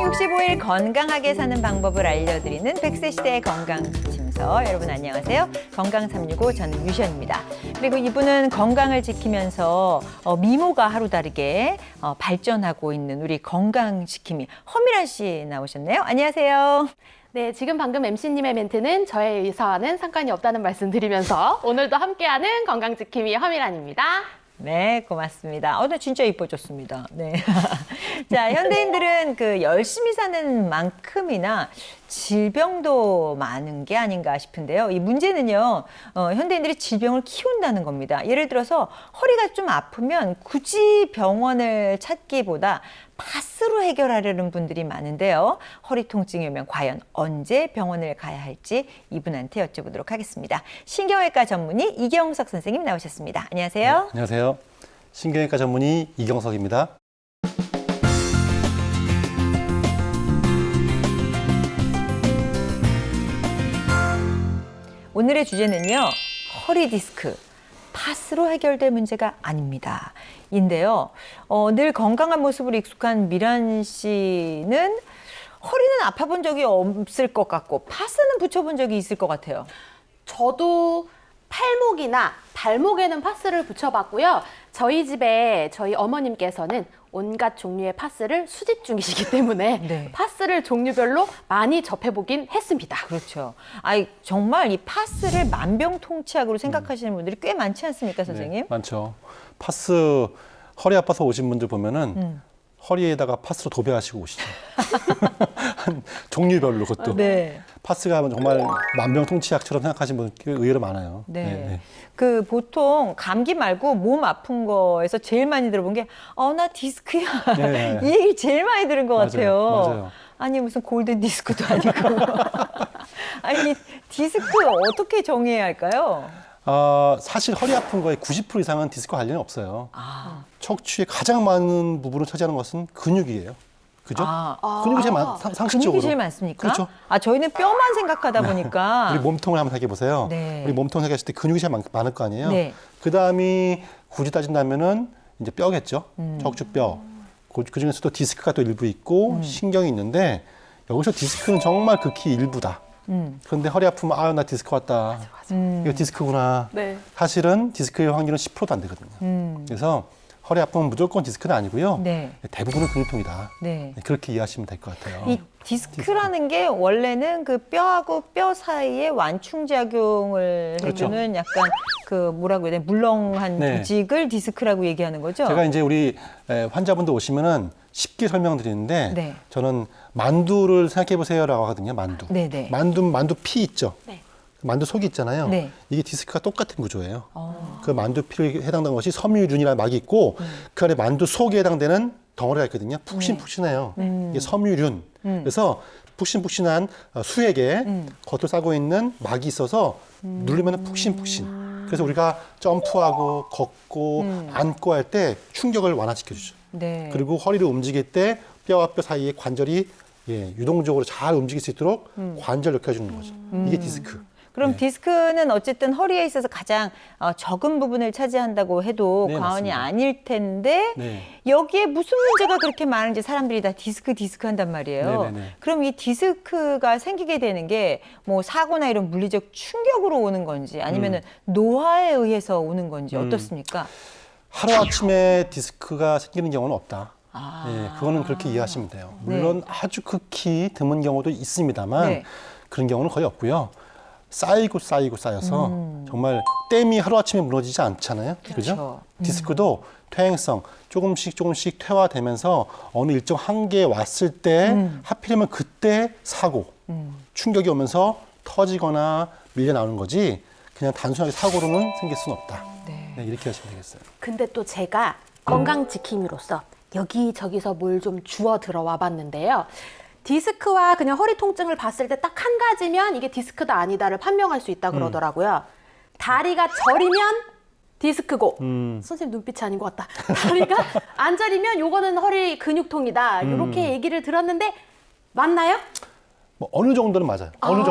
365일 건강하게 사는 방법을 알려드리는 100세 시대의 건강지침서. 여러분 안녕하세요. 건강365 저는 유시연입니다. 그리고 이분은 건강을 지키면서 미모가 하루 다르게 발전하고 있는 우리 건강지킴이 허미란 씨 나오셨네요. 안녕하세요. 네, 지금 방금 MC님의 멘트는 저의 의사와는 상관이 없다는 말씀 드리면서 오늘도 함께하는 건강지킴이 허미란입니다. 네, 고맙습니다. 나 진짜 이뻐졌습니다. 네. 자, 현대인들은 열심히 사는 만큼이나 질병도 많은 게 아닌가 싶은데요. 이 문제는요, 현대인들이 질병을 키운다는 겁니다. 예를 들어서 허리가 좀 아프면 굳이 병원을 찾기보다 파스로 해결하려는 분들이 많은데요. 허리 통증이 오면 과연 언제 병원을 가야 할지 이분한테 여쭤보도록 하겠습니다. 신경외과 전문의 이경석 선생님 나오셨습니다. 안녕하세요. 네, 안녕하세요. 신경외과 전문의 이경석입니다. 오늘의 주제는요, 허리 디스크. 파스로 해결될 문제가 아닙니다. 인데요, 늘 건강한 모습으로 익숙한 미란 씨는 허리는 아파본 적이 없을 것 같고 파스는 붙여본 적이 있을 것 같아요. 저도 팔목이나 발목에는 파스를 붙여봤고요. 저희 집에 저희 어머님께서는 온갖 종류의 파스를 수집 중이시기 때문에 네. 파스를 종류별로 많이 접해보긴 했습니다. 그렇죠. 정말 이 파스를 만병통치약으로 생각하시는 분들이 꽤 많지 않습니까, 선생님? 네, 많죠. 파스 허리 아파서 오신 분들 보면은 허리에다가 파스로 도배하시고 오시죠. 종류별로 그것도. 네. 파스가 정말 만병통치약처럼 생각하시는 분들 의외로 많아요. 네. 보통 감기 말고 몸 아픈 거에서 제일 많이 들어본 게, 나 디스크야. 네. 이 얘기 제일 많이 들은 것 같아요. 맞아요. 아니, 무슨 골든 디스크도 아니고. 아니, 디스크 어떻게 정의해야 할까요? 사실 허리 아픈 거의 90% 이상은 디스크 관련이 없어요. 아. 척추의 가장 많은 부분을 차지하는 것은 근육이에요. 그죠? 근육이 제일 상식적으로. 근육이 제일 많습니까? 그렇죠. 저희는 뼈만 생각하다 보니까. 우리 몸통을 한번 생각해 보세요. 네. 우리 몸통 생각했을 때 근육이 제일 많을 거 아니에요. 네. 그 다음이 굳이 따진다면은 이제 뼈겠죠. 척추뼈. 그 중에서도 디스크가 또 일부 있고 신경이 있는데 여기서 디스크는 정말 극히 일부다. 그런데 허리 아프면 나 디스크 왔다. 이거 디스크구나. 네. 사실은 디스크의 확률은 10%도 안 되거든요. 그래서 허리 아프면 무조건 디스크는 아니고요. 네. 대부분은 근육통이다. 네. 그렇게 이해하시면 될 것 같아요. 이 디스크라는 게 원래는 뼈하고 뼈 사이에 완충작용을 그렇죠. 해주는 약간 뭐라고 해야 되나, 물렁한 네. 조직을 디스크라고 얘기하는 거죠? 제가 이제 우리 환자분들 오시면은 쉽게 설명드리는데 네. 저는 만두를 생각해 보세요라고 하거든요. 만두. 네네. 만두 피 있죠. 네. 만두 속이 있잖아요. 네. 이게 디스크가 똑같은 구조예요. 그 만두 피에 해당되는 것이 섬유륜이라는 막이 있고 그 안에 만두 속에 해당되는 덩어리가 있거든요. 푹신푹신해요. 이게 섬유륜. 그래서 푹신푹신한 수액에 겉을 싸고 있는 막이 있어서 누르면 푹신푹신. 그래서 우리가 점프하고 걷고 앉고 할 때 충격을 완화시켜주죠. 네. 그리고 허리를 움직일 때 뼈와 뼈 사이에 관절이 유동적으로 잘 움직일 수 있도록 관절을 켜주는 거죠. 이게 디스크. 그럼 네. 디스크는 어쨌든 허리에 있어서 가장 적은 부분을 차지한다고 해도 네, 과언이 맞습니다. 아닐 텐데 네. 여기에 무슨 문제가 그렇게 많은지 사람들이 다 디스크 한단 말이에요. 네네네. 그럼 이 디스크가 생기게 되는 게 뭐 사고나 이런 물리적 충격으로 오는 건지 아니면은 노화에 의해서 오는 건지 어떻습니까? 하루아침에 디스크가 생기는 경우는 없다. 아. 그거는 그렇게 이해하시면 돼요. 물론 아주 극히 드문 경우도 있습니다만 네. 그런 경우는 거의 없고요. 쌓여서 정말 댐이 하루아침에 무너지지 않잖아요. 그죠? 디스크도 퇴행성 조금씩 퇴화되면서 어느 일정 한계에 왔을 때 하필이면 그때 사고, 충격이 오면서 터지거나 밀려 나오는 거지 그냥 단순하게 사고로는 생길 수는 없다. 네. 이렇게 하시면 되겠어요. 근데 또 제가 건강지킴이로서 여기저기서 뭘 좀 주워 들어와 봤는데요. 디스크와 그냥 허리 통증을 봤을 때 딱 한 가지면 이게 디스크다 아니다를 판명할 수 있다 그러더라고요. 다리가 저리면 디스크고 선생님 눈빛이 아닌 것 같다. 다리가 안 저리면 요거는 허리 근육통이다. 이렇게 얘기를 들었는데 맞나요? 뭐 어느 정도는 맞아요. 어느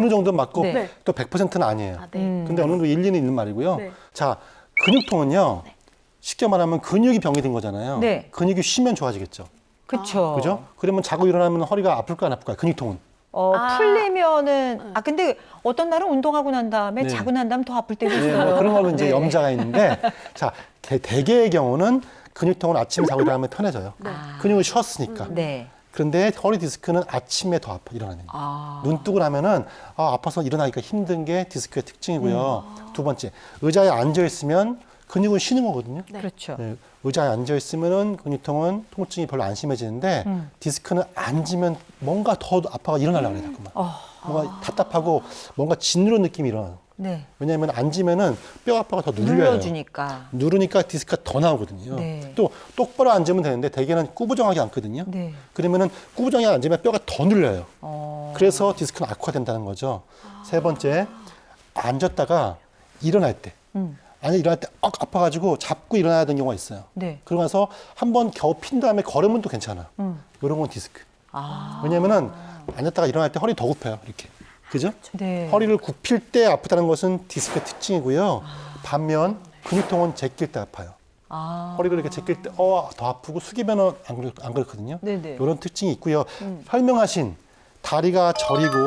정도는 맞고 네. 또 100%는 아니에요. 네. 근데 어느 정도 일리는 있는 말이고요. 네. 자, 근육통은요. 쉽게 말하면 근육이 병이 된 거잖아요. 네. 근육이 쉬면 좋아지겠죠. 그쵸. 그죠? 그러면 자고 일어나면 허리가 아플까 안 아플까요? 근육통은. 풀리면은, 근데 어떤 날은 운동하고 난 다음에 네. 자고 난 다음에 더 아플 때도 네, 있어요. 뭐 그런 거는 이제 네. 염자가 있는데, 자, 대개의 경우는 근육통은 아침에 자고 일어나면 편해져요. 근육을 쉬었으니까. 네. 그런데 허리 디스크는 아침에 더 아파, 일어나면. 눈 뜨고 나면은, 아파서 일어나기가 힘든 게 디스크의 특징이고요. 두 번째, 의자에 앉아있으면 근육은 쉬는 거거든요. 네. 그렇죠. 네, 의자에 앉아있으면은 근육통은 통증이 별로 안 심해지는데, 디스크는 앉으면 뭔가 더 아파가 일어나려고 해요, 자꾸만. 뭔가 답답하고 뭔가 짓누른 느낌이 일어나요. 네. 왜냐하면 앉으면은 뼈 아파가 더 눌려요. 눌러주니까. 누르니까 디스크가 더 나오거든요. 네. 또 똑바로 앉으면 되는데 대개는 꾸부정하게 앉거든요. 네. 그러면은 꾸부정하게 앉으면 뼈가 더 눌려요. 어. 그래서 디스크는 악화된다는 거죠. 세 번째, 앉았다가 일어날 때. 아니 일어날 때 아파가지고 잡고 일어나야 되는 경우가 있어요. 네. 그러고 나서 한번 겨우 핀 다음에 걸으면 또 괜찮아. 이런 건 디스크. 왜냐면은 앉았다가 일어날 때 허리 더 굽혀요. 이렇게. 그죠? 네. 허리를 굽힐 때 아프다는 것은 디스크의 특징이고요. 반면 근육통은 제낄 때 아파요. 허리를 이렇게 제낄 때 더 아프고 숙이면 안 그렇거든요. 네네. 이런 특징이 있고요. 설명하신 다리가 저리고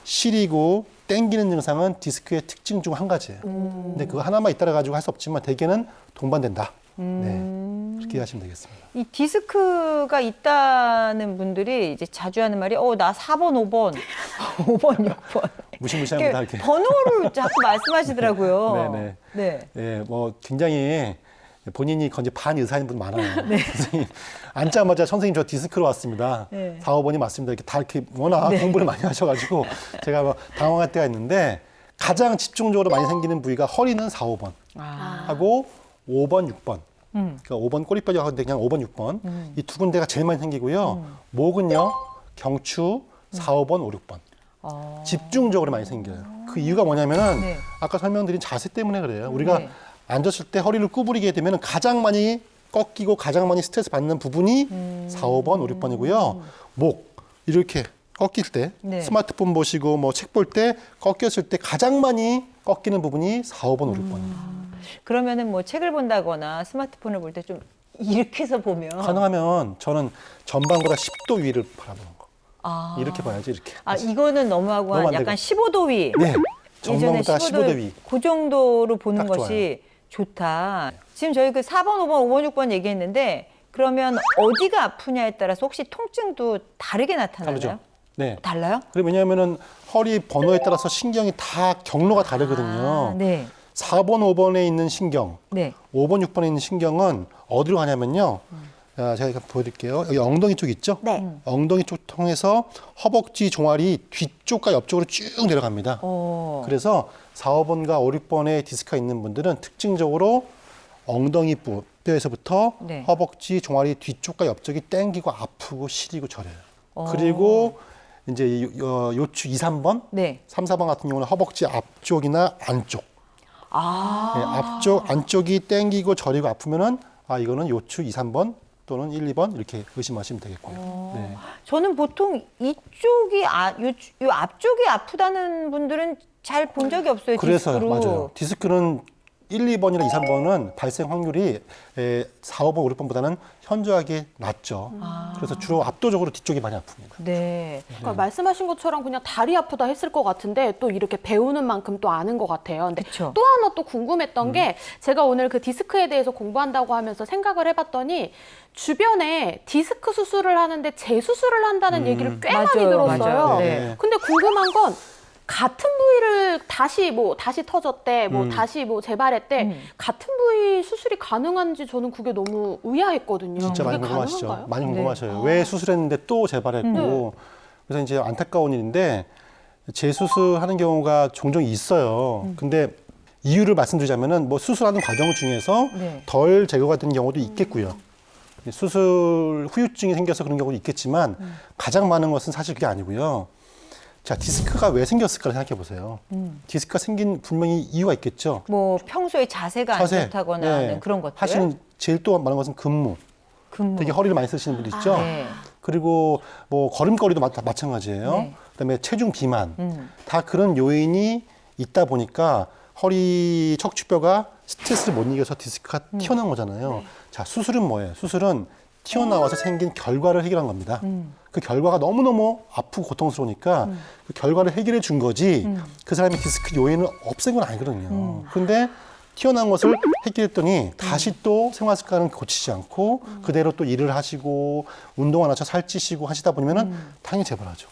시리고 땡기는 증상은 디스크의 특징 중 한 가지예요. 근데 그거 하나만 있다라 가지고 할 수 없지만 대개는 동반된다. 네, 그렇게 이해하시면 되겠습니다. 이 디스크가 있다는 분들이 이제 자주 하는 말이, 나 4번, 5번, 5번, 6번. 무시무시합니다. 이렇게. 번호를 자꾸 말씀하시더라고요. 네네. 네. 예, 뭐 굉장히 본인이 건지 반의사인 분 많아요. 선생님 앉자마자 선생님 저 디스크로 왔습니다. 네. 4, 5번이 맞습니다. 이렇게 다 이렇게 워낙 공부를 많이 하셔가지고 제가 뭐 당황할 때가 있는데 가장 집중적으로 많이 생기는 부위가 허리는 4, 5번 하고 5번, 6번. 그러니까 5번 꼬리뼈라고 하는데 그냥 5번, 6번. 이 두 군데가 제일 많이 생기고요. 목은요 경추 4, 5번, 5, 6번. 집중적으로 많이 생겨요. 그 이유가 뭐냐면은 네. 아까 설명드린 자세 때문에 그래요. 우리가 네. 앉았을 때 허리를 구부리게 되면 가장 많이 꺾이고 가장 많이 스트레스 받는 부분이 4, 5번, 5, 6번이고요. 목 이렇게 꺾일 때 네. 스마트폰 보시고 뭐 책 볼 때 꺾였을 때 가장 많이 꺾이는 부분이 4, 5번, 5, 6번입니다. 그러면은 뭐 책을 본다거나 스마트폰을 볼 때 좀 이렇게 해서 보면. 가능하면 저는 전방보다 10도 위를 바라보는 거. 이렇게 봐야지 이렇게. 이거는 너무하고 너무 안 약간 되고. 15도 위. 네. 예전에 전방보다 15도 위. 그 정도로 보는 딱 것이 좋다. 지금 저희 그 4번, 5번, 5번, 6번 얘기했는데 그러면 어디가 아프냐에 따라서 혹시 통증도 다르게 나타나나요? 다르죠. 네. 달라요? 그리고 왜냐하면은 허리 번호에 따라서 신경이 다 경로가 다르거든요. 네. 4번, 5번에 있는 신경, 네. 5번, 6번에 있는 신경은 어디로 가냐면요. 제가 보여드릴게요. 여기 엉덩이 쪽 있죠? 네. 엉덩이 쪽 통해서 허벅지 종아리 뒤쪽과 옆쪽으로 쭉 내려갑니다. 그래서 4, 5번과 5, 6번에 디스크가 있는 분들은 특징적으로 엉덩이 뼈에서부터 네. 허벅지 종아리 뒤쪽과 옆쪽이 땡기고 아프고 시리고 저려요. 그리고 이제 요추 2, 3번, 네. 3, 4번 같은 경우는 허벅지 앞쪽이나 안쪽. 네, 앞쪽, 안쪽이 땡기고 저리고 아프면은 이거는 요추 2, 3번 또는 1, 2번 이렇게 의심하시면 되겠고요. 네. 저는 보통 이쪽이 요 앞쪽이 아프다는 분들은 잘 본 적이 없어요. 그래서 디스크로. 맞아요. 디스크는 1, 2번이나 2, 3번은 발생 확률이 4, 5번, 5, 6번보다는 현저하게 낮죠. 그래서 주로 압도적으로 뒤쪽이 많이 아픕니다. 네. 그러니까 말씀하신 것처럼 그냥 다리 아프다 했을 것 같은데 또 이렇게 배우는 만큼 또 아는 것 같아요. 근데 그쵸. 또 하나 또 궁금했던 게 제가 오늘 그 디스크에 대해서 공부한다고 하면서 생각을 해봤더니 주변에 디스크 수술을 하는데 재수술을 한다는 얘기를 꽤 많이 맞아요, 들었어요. 맞아요. 네. 근데 궁금한 건 같은 부위를 다시 터졌대, 다시 재발했대. 같은 부위 수술이 가능한지 저는 그게 너무 의아했거든요. 진짜 많이 그게 궁금하시죠? 가능한가요? 많이 네. 궁금하셔요. 왜 수술했는데 또 재발했고. 그래서 이제 안타까운 일인데 재수술하는 경우가 종종 있어요. 근데 이유를 말씀드리자면은 뭐 수술하는 과정 중에서 네. 덜 제거가 된 경우도 있겠고요. 수술 후유증이 생겨서 그런 경우도 있겠지만 가장 많은 것은 사실 그게 아니고요. 자, 디스크가 왜 생겼을까 생각해 보세요. 디스크가 생긴 분명히 이유가 있겠죠. 뭐 평소에 자세가 안 좋다거나 하는 그런 것들. 하시는 제일 또 많은 것은 근무. 되게 허리를 많이 쓰시는 분들 있죠. 네. 그리고 뭐 걸음걸이도 마찬가지예요. 네. 그다음에 체중 비만. 다 그런 요인이 있다 보니까 허리 척추뼈가 스트레스를 못 이겨서 디스크가 튀어나온 거잖아요. 자, 수술은 뭐예요? 수술은 튀어나와서 생긴 결과를 해결한 겁니다. 그 결과가 너무너무 아프고 고통스러우니까 그 결과를 해결해 준 거지 그 사람의 디스크 요인을 없앤 건 아니거든요. 그런데 튀어나온 것을 해결했더니 다시 또 생활 습관을 고치지 않고 그대로 또 일을 하시고 운동 안 하셔서 살찌시고 하시다 보면은 당연히 재발하죠.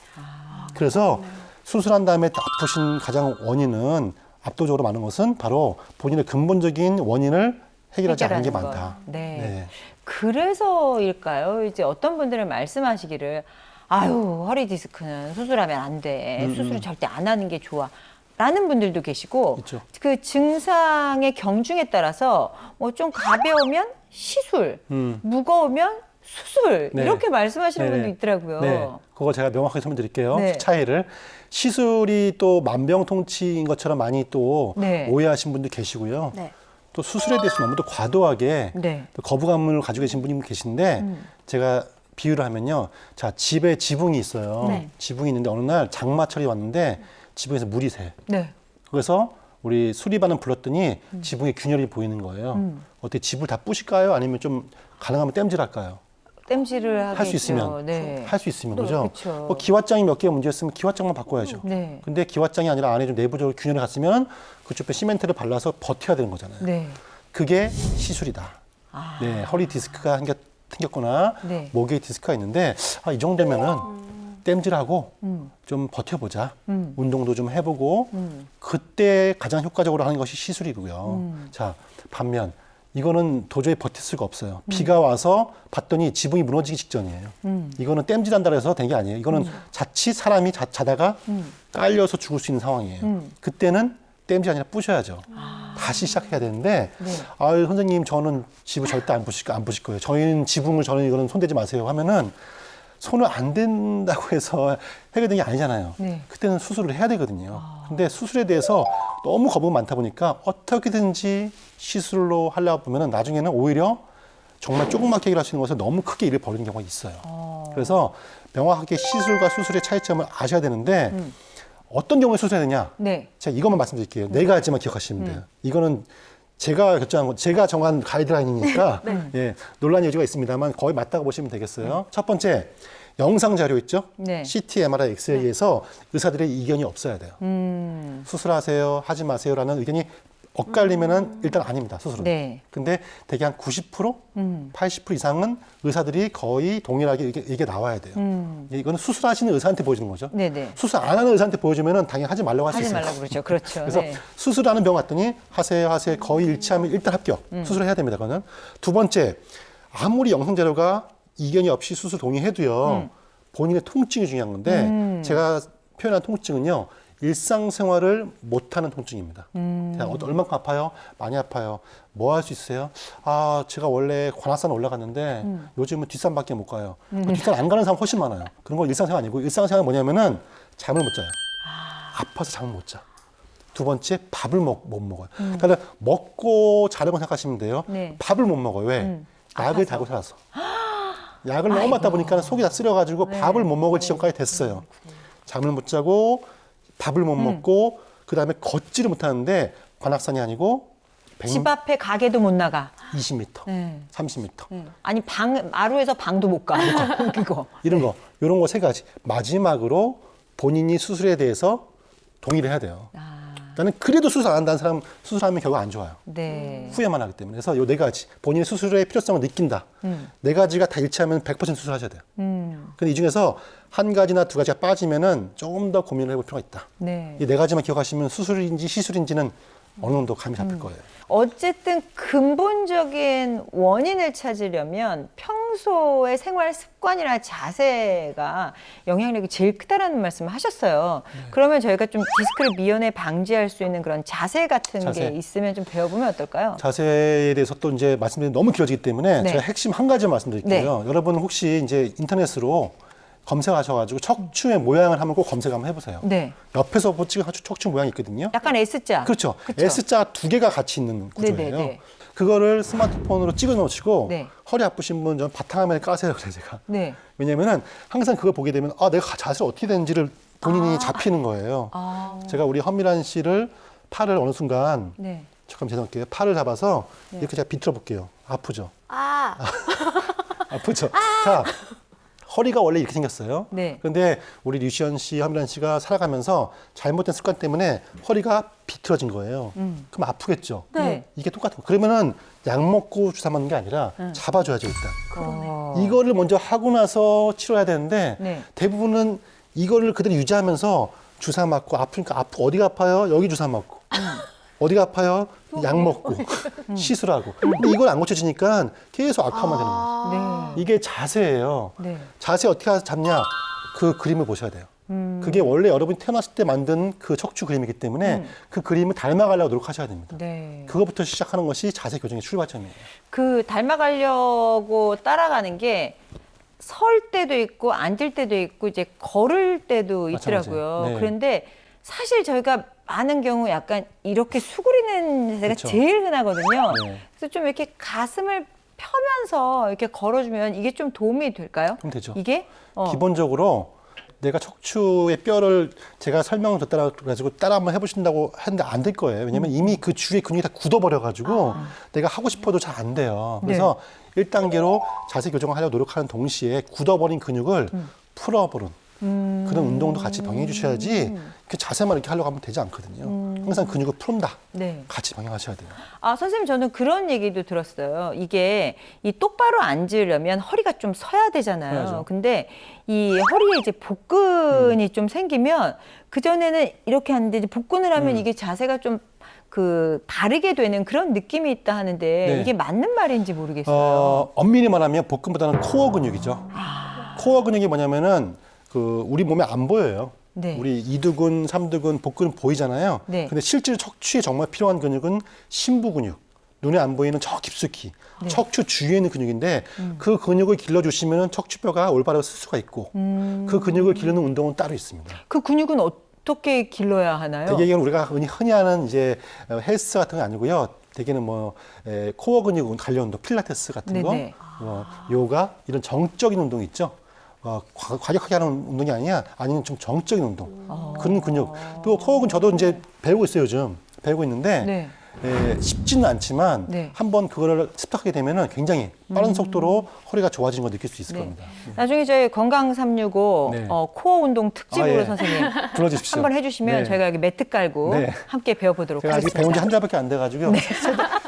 그래서 수술한 다음에 아프신 가장 원인은 압도적으로 많은 것은 바로 본인의 근본적인 원인을 해결하지 않은 게 해결하는 많다. 거. 네. 그래서일까요? 이제 어떤 분들은 말씀하시기를 아유, 허리 디스크는 수술하면 안 돼. 수술을 절대 안 하는 게 좋아. 라는 분들도 계시고 있죠. 그 증상의 경중에 따라서 뭐 좀 가벼우면 시술, 무거우면 수술 네. 이렇게 말씀하시는 네네. 분도 있더라고요. 네. 그거 제가 명확하게 설명드릴게요. 네. 차이를. 시술이 또 만병통치인 것처럼 많이 또 네. 오해하신 분도 계시고요. 네. 또 수술에 대해서 너무 또 과도하게 네. 또 거부감을 가지고 계신 분이 계신데 제가 비유를 하면요. 자, 집에 지붕이 있어요. 네. 지붕이 있는데 어느 날 장마철이 왔는데 지붕에서 물이 새. 네. 그래서 우리 수리반을 불렀더니 지붕에 균열이 보이는 거예요. 어떻게 집을 다 부실까요? 아니면 좀 가능하면 땜질할까요? 땜질을 하겠죠. 할 수 있으면. 네. 할 수 있으면, 네, 그죠? 그쵸. 뭐 기왓장이 몇 개가 문제였으면 기왓장만 바꿔야죠. 네. 근데 기왓장이 아니라 안에 좀 내부적으로 균열이 갔으면 그쪽에 시멘트를 발라서 버텨야 되는 거잖아요. 네. 그게 시술이다. 아. 네, 허리 디스크가 생겼거나 네. 목에 디스크가 있는데 이 정도면은 땜질하고 좀 버텨보자. 운동도 좀 해보고 그때 가장 효과적으로 하는 것이 시술이고요. 자, 반면 이거는 도저히 버틸 수가 없어요. 비가 와서 봤더니 지붕이 무너지기 직전이에요. 이거는 땜질한다 해서 된 게 아니에요. 이거는 자칫 사람이 자다가 깔려서 죽을 수 있는 상황이에요. 그때는 땜질 아니라 부셔야죠. 다시 시작해야 되는데, 네. 아유, 선생님, 저는 집을 절대 안 부실 거예요. 저희는 저는 이거는 손대지 마세요 하면은 손을 안 댄다고 해서 해결된 게 아니잖아요. 네. 그때는 수술을 해야 되거든요. 근데 수술에 대해서 너무 거부가 많다 보니까 어떻게든지 시술로 하려고 보면은 나중에는 오히려 정말 조그맣게 해결할 수 있는 것을 너무 크게 일을 벌이는 경우가 있어요. 그래서 명확하게 시술과 수술의 차이점을 아셔야 되는데 어떤 경우에 수술해야 되냐? 네. 제가 이것만 말씀드릴게요. 네 가지만 기억하시면 돼요. 이거는 제가 결정한 거, 제가 정한 가이드라인이니까 예, 논란의 여지가 있습니다만 거의 맞다고 보시면 되겠어요. 첫 번째, 영상 자료 있죠? 네. CT, MRI, 엑스레이에서 의사들의 이견이 없어야 돼요. 수술하세요, 하지 마세요라는 의견이 엇갈리면은 일단 아닙니다, 수술은. 네. 근데 대개 한 90%, 80% 이상은 의사들이 거의 동일하게 이게 나와야 돼요. 이거는 수술하시는 의사한테 보여주는 거죠. 네네. 수술 안 하는 의사한테 보여주면은 당연히 하지 말라고 할 수 하지 있어요. 말라고 그러죠. 그렇죠. 그래서 네. 수술하는 병 갔더니 하세요 거의 일치하면 일단 합격. 수술을 해야 됩니다. 그거는. 두 번째, 아무리 영상 자료가 이견이 없이 수술 동의해도요. 본인의 통증이 중요한 건데 제가 표현한 통증은요. 일상생활을 못하는 통증입니다. 얼마큼 아파요? 많이 아파요. 뭐 할 수 있어요? 아, 제가 원래 관악산 올라갔는데 요즘은 뒷산밖에 못 가요. 뒷산 안 가는 사람 훨씬 많아요. 그런 건 일상생활 아니고 일상생활은 뭐냐면은 잠을 못 자요. 아파서 잠을 못 자. 두 번째, 밥을 못 먹어요. 그러니까 먹고 자려고 생각하시면 돼요. 네. 밥을 못 먹어요. 왜? 약을 달고 살았어. 약을 너무 맞다 보니까 속이 다 쓰려가지고 밥을 못 먹을 지경까지 됐어요. 잠을 못 자고 밥을 못 먹고 그다음에 걷지를 못하는데 관악산이 아니고 집 앞에 가게도 못 나가. 20m, 네. 30m. 아니 마루에서 방도 못 가. 그거. 이런 거 세 가지. 마지막으로 본인이 수술에 대해서 동의를 해야 돼요. 나는 그래도 수술 안 한다는 사람 수술하면 결국 안 좋아요. 네. 후회만 하기 때문에. 그래서 요 네 가지. 본인의 수술의 필요성을 느낀다. 네 가지가 다 일치하면 100% 수술하셔야 돼요. 근데 이 중에서 한 가지나 두 가지가 빠지면은 조금 더 고민을 해볼 필요가 있다. 네. 이 네 가지만 기억하시면 수술인지 시술인지는 어느 정도 감이 잡힐 거예요. 어쨌든 근본적인 원인을 찾으려면 평소의 생활 습관이나 자세가 영향력이 제일 크다라는 말씀을 하셨어요. 그러면 저희가 좀 디스크를 미연에 방지할 수 있는 그런 자세 같은 자세. 게 있으면 좀 배워보면 어떨까요? 자세에 대해서 또 이제 말씀드리면 너무 길어지기 때문에 네. 제가 핵심 한 가지만 말씀드릴게요. 여러분 혹시 이제 인터넷으로 검색하셔가지고 척추의 모양을 한번 꼭 검색 한번 해보세요. 네. 옆에서 찍은 척추 모양이 있거든요. 약간 S자. 그렇죠. 그쵸? S자 두 개가 같이 있는 구조예요. 네네네. 그거를 스마트폰으로 찍어 놓으시고 네. 허리 아프신 분 좀 바탕화면에 까세요. 그래 제가. 네. 왜냐면은 항상 그걸 보게 되면 내가 자세를 어떻게 되는지를 본인이 잡히는 거예요. 제가 우리 허미란 씨를 팔을 어느 순간 네. 잠깐 죄송할게요. 팔을 잡아서 이렇게 제가 비틀어 볼게요. 아프죠? 아프죠. 자, 허리가 원래 이렇게 생겼어요. 네. 근데 우리 류시연 씨, 현미란 씨가 살아가면서 잘못된 습관 때문에 허리가 비틀어진 거예요. 그럼 아프겠죠. 네. 이게 똑같은 거. 그러면은 약 먹고 주사 맞는 게 아니라 잡아줘야죠, 일단. 어. 이거를 먼저 하고 나서 치료해야 되는데 네. 대부분은 이거를 그대로 유지하면서 주사 맞고 아프니까 어디가 아파요? 여기 주사 맞고. 어디가 아파요? 약 먹고 시술하고. 근데 이걸 안 고쳐지니까 계속 악화만 되는 거예요. 네. 이게 자세예요. 네. 자세 어떻게 해서 잡냐? 그 그림을 보셔야 돼요. 그게 원래 여러분이 태어났을 때 만든 그 척추 그림이기 때문에 그 그림을 닮아가려고 노력하셔야 됩니다. 네. 그것부터 시작하는 것이 자세 교정의 출발점이에요. 그 닮아가려고 따라가는 게 설 때도 있고 앉을 때도 있고 이제 걸을 때도 있더라고요. 마찬가지예요. 네. 그런데 사실 저희가 많은 경우 약간 이렇게 수그리는 자세가 그렇죠. 제일 흔하거든요. 네. 그래서 좀 이렇게 가슴을 펴면서 이렇게 걸어주면 이게 좀 도움이 될까요? 그럼 되죠. 이게? 기본적으로 내가 척추의 뼈를 제가 설명을 듣다가 가지고 따라 한번 해보신다고 했는데 안 될 거예요. 왜냐면 이미 그 주위의 근육이 다 굳어버려가지고 내가 하고 싶어도 잘 안 돼요. 그래서 1단계로 자세 교정을 하려고 노력하는 동시에 굳어버린 근육을 풀어버린 그런 운동도 같이 병행해 주셔야지 그 자세만 이렇게 하려고 하면 되지 않거든요. 항상 근육을 푼다. 네. 같이 병행하셔야 돼요. 아, 선생님, 저는 그런 얘기도 들었어요. 이게 이 똑바로 앉으려면 허리가 좀 서야 되잖아요. 서야죠. 근데 이 허리에 이제 복근이 좀 생기면 그전에는 이렇게 하는데 이제 복근을 하면 이게 자세가 좀 바르게 되는 그런 느낌이 있다 하는데 네. 이게 맞는 말인지 모르겠어요. 엄밀히 말하면 복근보다는 코어 근육이죠. 코어 근육이 뭐냐면은 우리 몸에 안 보여요. 네. 우리 이두근, 삼두근, 복근은 보이잖아요. 네. 근데 실제로 척추에 정말 필요한 근육은 심부 근육, 눈에 안 보이는 저 깊숙이 네. 척추 주위에 있는 근육인데 그 근육을 길러주시면 척추뼈가 올바로 쓸 수가 있고 그 근육을 기르는 운동은 따로 있습니다. 그 근육은 어떻게 길러야 하나요? 대개는 우리가 흔히 하는 이제 헬스 같은 건 아니고요. 대개는 코어 근육 관련 운동, 필라테스 같은 거, 네네. 요가 이런 정적인 운동 있죠. 과격하게 하는 운동이 아니면 좀 정적인 운동. 그런 근육. 또 코어 근육 저도 이제 배우고 있어요, 요즘. 배우고 있는데 네. 쉽지는 않지만 네. 한번 그거를 습득하게 되면은 굉장히 빠른 속도로 허리가 좋아지는 걸 느낄 수 있을 네. 겁니다. 나중에 저희 건강 365 네. 코어 운동 특집으로 예. 선생님 불러주십시오. 한번 해주시면 네. 저희가 여기 매트 깔고 네. 함께 배워보도록 제가 아직 하겠습니다. 배운 지 한 달밖에 안 돼가지고요.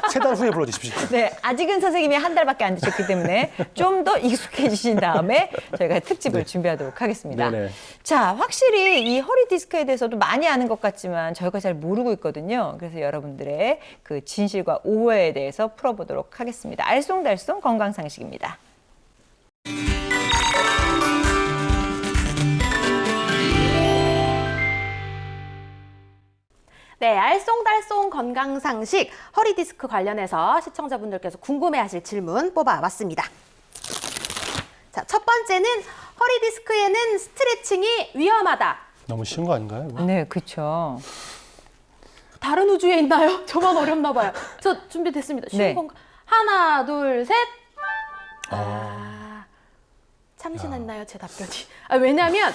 세 달 후에 불러주십시오. 네, 아직은 선생님이 한 달밖에 안 되셨기 때문에 좀 더 익숙해지신 다음에 저희가 특집을 준비하도록 하겠습니다. 네네. 자, 확실히 이 허리 디스크에 대해서도 많이 아는 것 같지만 저희가 잘 모르고 있거든요. 그래서 여러분들의 그 진실과 오해에 대해서 풀어보도록 하겠습니다. 알쏭달쏭 건강상식입니다. 네, 알쏭달쏭 건강상식 허리 디스크 관련해서 시청자분들께서 궁금해하실 질문 뽑아봤습니다. 자, 첫 번째는 허리 디스크에는 스트레칭이 위험하다. 너무 쉬운 거 아닌가요? 이거? 네, 그렇죠. 다른 우주에 있나요? 저만 어렵나 봐요. 저 준비됐습니다. 쉬운 네. 건가? 하나, 둘, 셋. 참신했나요, 제 답변이? 왜냐하면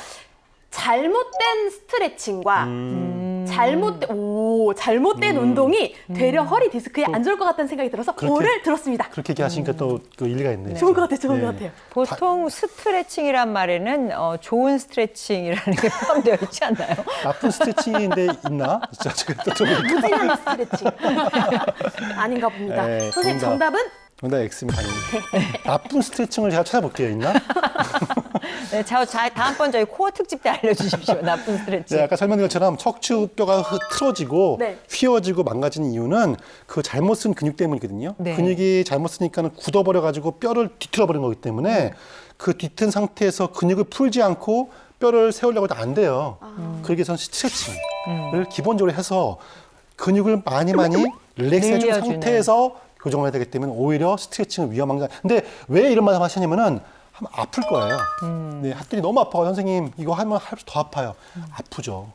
잘못된 스트레칭과 잘못된 운동이 되려 허리 디스크에 안 좋을 것 같다는 생각이 들어서 그렇게- 오를 들었습니다. 그렇게 얘기하시니까 또 그 일리가 있네요. 좋은 것 같아요, 좋은 네. 것 같아요. 보통 스트레칭이란 말에는 좋은 스트레칭이라는 게 포함되어 있지 않나요? 나쁜 스트레칭인데 있나? 진짜 제가 또 좀. 무진한 스트레칭. 아닌가 봅니다. 네, 선생님, 정답. 정답은? 정답 X입니다, 당연히. 나쁜 스트레칭을 제가 찾아볼게요, 있나? 네, 다음번 저희 코어 특집 때 알려주십시오. 나쁜 스트레칭. 네, 아까 설명드린 것처럼 척추뼈가 틀어지고 네. 휘어지고 망가지는 이유는 그 잘못 쓴 근육 때문이거든요. 네. 근육이 잘못 쓰니까는 굳어버려가지고 뼈를 뒤틀어버린 거기 때문에 그 뒤튼 상태에서 근육을 풀지 않고 뼈를 세우려고 해도 안 돼요. 그러기 위해서는 스트레칭을 기본적으로 해서 근육을 많이 릴렉스 해준 늘려주는. 상태에서 교정을 해야 되기 때문에 오히려 스트레칭은 위험한 거. 근데 왜 이런 말씀 하시냐면은 하면 아플 거예요. 네, 했더니 너무 아파요. 선생님, 이거 하면 할수록 더 아파요. 아프죠.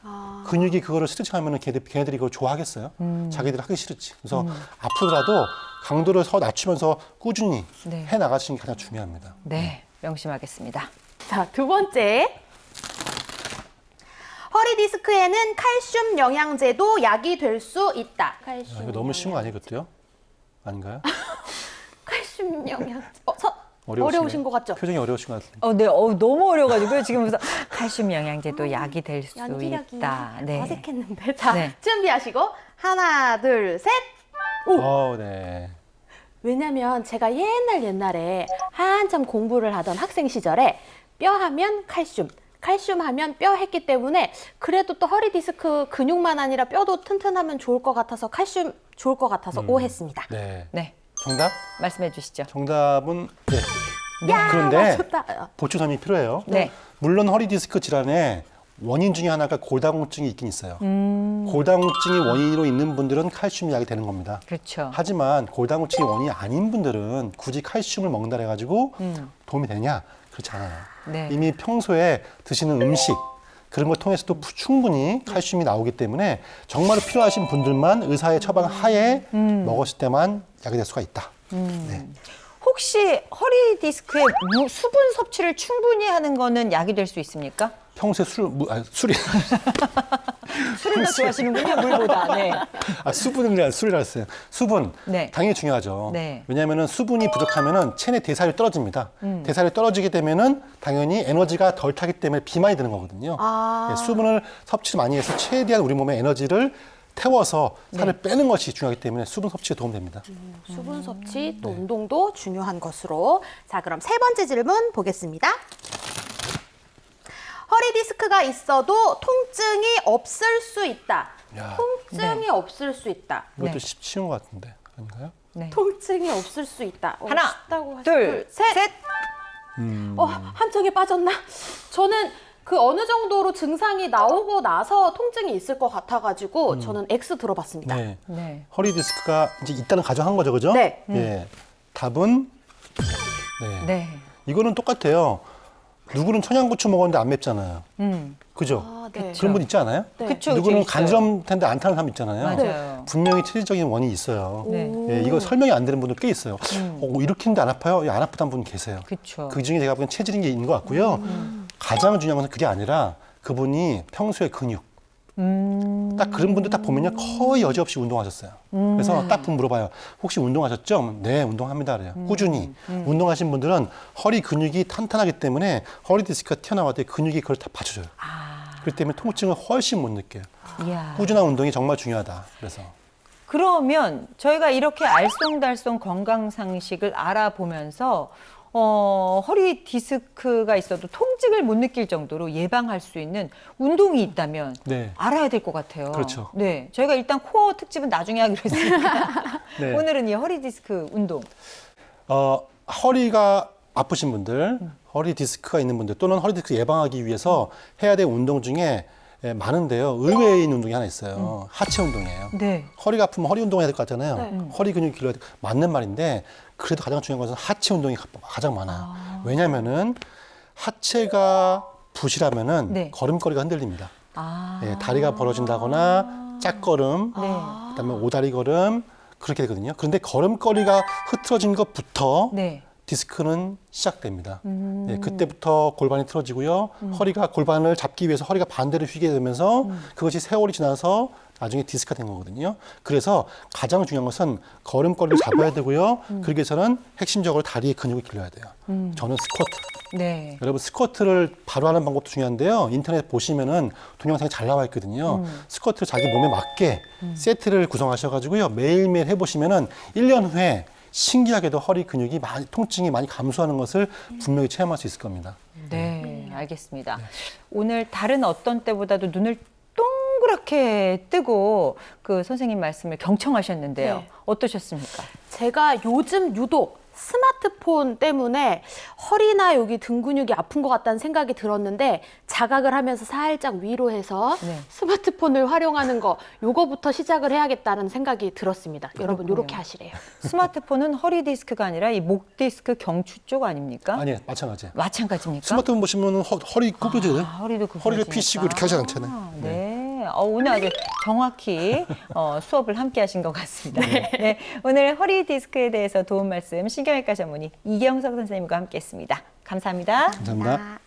근육이 그거를 스트레칭 하면은 걔네들이 그걸 좋아하겠어요? 자기들이 하기 싫지. 그래서 아프더라도 강도를 낮추면서 꾸준히 네. 해 나가시는 게 가장 중요합니다. 네, 명심하겠습니다. 자, 두 번째. 허리 디스크에는 칼슘 영양제도 약이 될 수 있다. 칼슘 이거 너무 쉬운 거 아니에요, 그것도요? 아닌가요? 칼슘 영양제. 어려우신 것 같죠? 표정이 어려우신 것 같아요. 네, 너무 어려가지고요. 지금 그래서 칼슘 영양제도 약이 될 수 연기력이 있다. 네. 어색했는데. 자, 네. 준비하시고 하나, 둘, 셋. 네. 왜냐면 제가 옛날에 한참 공부를 하던 학생 시절에 뼈 하면 칼슘, 칼슘 하면 뼈 했기 때문에 그래도 또 허리 디스크 근육만 아니라 뼈도 튼튼하면 좋을 것 같아서 칼슘 좋을 것 같아서 O 했습니다. 네. 네, 정답? 말씀해 주시죠. 정답은 네. 야, 그런데 맞췄다. 보충점이 필요해요. 네. 물론 허리 디스크 질환의 원인 중에 하나가 골다공증이 있긴 있어요. 골다공증이 원인으로 있는 분들은 칼슘 약이 되는 겁니다. 그렇죠. 하지만 골다공증이 원인이 아닌 분들은 굳이 칼슘을 먹는다 해가지고 도움이 되냐? 그렇지 않아요. 네. 이미 평소에 드시는 음식 그런 걸 통해서도 충분히 칼슘이 나오기 때문에 정말 필요하신 분들만 의사의 처방 하에 먹었을 때만 약이 될 수가 있다. 네. 혹시 허리 디스크에 수분 섭취를 충분히 하는 거는 약이 될 수 있습니까? 평소에 술이 술을 더 좋아하시는군요, 물보다. 네. 수분을 술이라 했어요. 수분 네. 당연히 중요하죠. 네. 왜냐하면 수분이 부족하면은 체내 대사율이 떨어집니다. 대사율이 떨어지게 되면은 당연히 에너지가 덜 타기 때문에 비만이 드는 거거든요. 아. 예, 수분을 섭취를 많이 해서 최대한 우리 몸의 에너지를 태워서 살을 빼는 것이 중요하기 때문에 수분 섭취에 도움됩니다. 수분 섭취 또 운동도 중요한 것으로. 자, 그럼 세 번째 질문 보겠습니다. 허리 디스크가 있어도 통증이 없을 수 있다. 야. 통증이 없을 수 있다. 이것도 네. 쉬운 것 같은데 아닌가요? 네. 통증이 없을 수 있다. 하나, 쉽다고 둘, 셋. 함정에 빠졌나? 저는 그 어느 정도로 증상이 나오고 나서 통증이 있을 것 같아가지고 저는 X 들어봤습니다. 네. 네. 허리 디스크가 이제 있다는 가정한 거죠, 그죠? 네. 예. 답은 네. 네. 이거는 똑같아요. 누구는 청양고추 먹었는데 안 맵잖아요. 그죠? 아, 네. 그런 분 있지 않아요? 네. 그쵸, 누구는 있어요. 간지럼 텐데 안 타는 사람 있잖아요. 맞아요. 분명히 체질적인 원인이 있어요. 네. 예, 이거 설명이 안 되는 분들 꽤 있어요. 이렇게 했는데 안 아파요? 안 아프다는 분 계세요. 그렇죠. 그 중에 제가 보기엔 체질인 게 있는 것 같고요. 가장 중요한 것은 그게 아니라 그분이 평소에 근육. 딱 그런 분들 딱 보면요. 거의 여지없이 운동하셨어요. 그래서 딱 물어봐요. 혹시 운동하셨죠? 네, 운동합니다. 그래요. 꾸준히. 운동하신 분들은 허리 근육이 탄탄하기 때문에 허리 디스크가 튀어나올 때 근육이 그걸 다 받쳐줘요. 그렇기 때문에 통증을 훨씬 못 느껴요. 이야. 꾸준한 운동이 정말 중요하다. 그래서. 그러면 저희가 이렇게 알쏭달쏭 건강 상식을 알아보면서 허리 디스크가 있어도 통증을 못 느낄 정도로 예방할 수 있는 운동이 있다면 네. 알아야 될 것 같아요. 그렇죠. 네, 저희가 일단 코어 특집은 나중에 하기로 했으니까 네. 오늘은 이 허리 디스크 운동. 허리가 아프신 분들, 허리 디스크가 있는 분들 또는 허리 디스크 예방하기 위해서 해야 될 운동 중에 많은데요. 의외인 운동이 하나 있어요. 하체 운동이에요. 네. 허리가 아프면 허리 운동해야 될 것 같잖아요. 네. 허리 근육이 길러야 돼. 맞는 말인데 그래도 가장 중요한 것은 하체 운동이 가장 많아요. 왜냐하면은 하체가 부실하면은 네. 걸음걸이가 흔들립니다. 아. 예, 다리가 벌어진다거나 짝걸음, 네. 그다음에 오다리 걸음 그렇게 되거든요. 그런데 걸음걸이가 흐트러진 것부터 네. 디스크는 시작됩니다. 예, 그때부터 골반이 틀어지고요. 허리가 골반을 잡기 위해서 허리가 반대로 휘게 되면서 그것이 세월이 지나서 나중에 디스크가 된 거거든요. 그래서 가장 중요한 것은 걸음걸이를 잡아야 되고요. 그러기 위해서는 핵심적으로 다리의 근육을 길러야 돼요. 저는 스쿼트. 네. 여러분 스쿼트를 바로 하는 방법도 중요한데요. 인터넷 보시면은 동영상이 잘 나와 있거든요. 스쿼트를 자기 몸에 맞게 세트를 구성하셔가지고요. 매일매일 해보시면은 1년 후에 신기하게도 허리 근육이 통증이 많이 감소하는 것을 분명히 체험할 수 있을 겁니다. 네, 알겠습니다. 오늘 다른 어떤 때보다도 눈을 동그랗게 뜨고 그 선생님 말씀을 경청하셨는데요. 네. 어떠셨습니까? 제가 요즘 유독 스마트폰 때문에 허리나 여기 등 근육이 아픈 것 같다는 생각이 들었는데 자각을 하면서 살짝 위로 해서 네. 스마트폰을 활용하는 거 요거부터 시작을 해야겠다는 생각이 들었습니다. 여러분 그렇군요. 요렇게 하시래요. 스마트폰은 허리 디스크가 아니라 이 목 디스크 경추 쪽 아닙니까? 아니, 마찬가지예요. 마찬가지입니까? 스마트폰 보시면 허리 굽혀져요. 허리도 허리를 굽어지니까. 피시고 이렇게 하지 않잖아요. 네. 오늘 아주 정확히 수업을 함께 하신 것 같습니다. 네. 오늘 허리 디스크에 대해서 도움 말씀 신경외과 전문의 이경석 선생님과 함께 했습니다. 감사합니다. 감사합니다.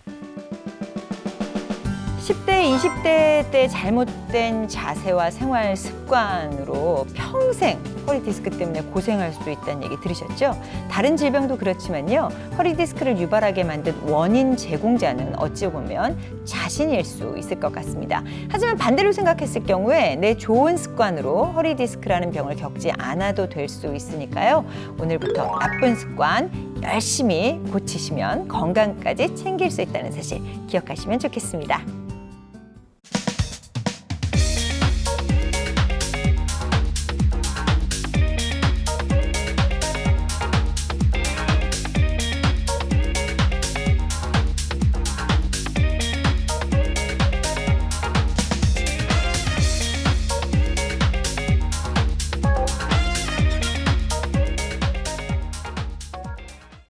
10대, 20대 때 잘못된 자세와 생활 습관으로 평생 허리 디스크 때문에 고생할 수도 있다는 얘기 들으셨죠? 다른 질병도 그렇지만요. 허리 디스크를 유발하게 만든 원인 제공자는 어찌 보면 자신일 수 있을 것 같습니다. 하지만 반대로 생각했을 경우에 내 좋은 습관으로 허리 디스크라는 병을 겪지 않아도 될 수 있으니까요. 오늘부터 나쁜 습관 열심히 고치시면 건강까지 챙길 수 있다는 사실 기억하시면 좋겠습니다.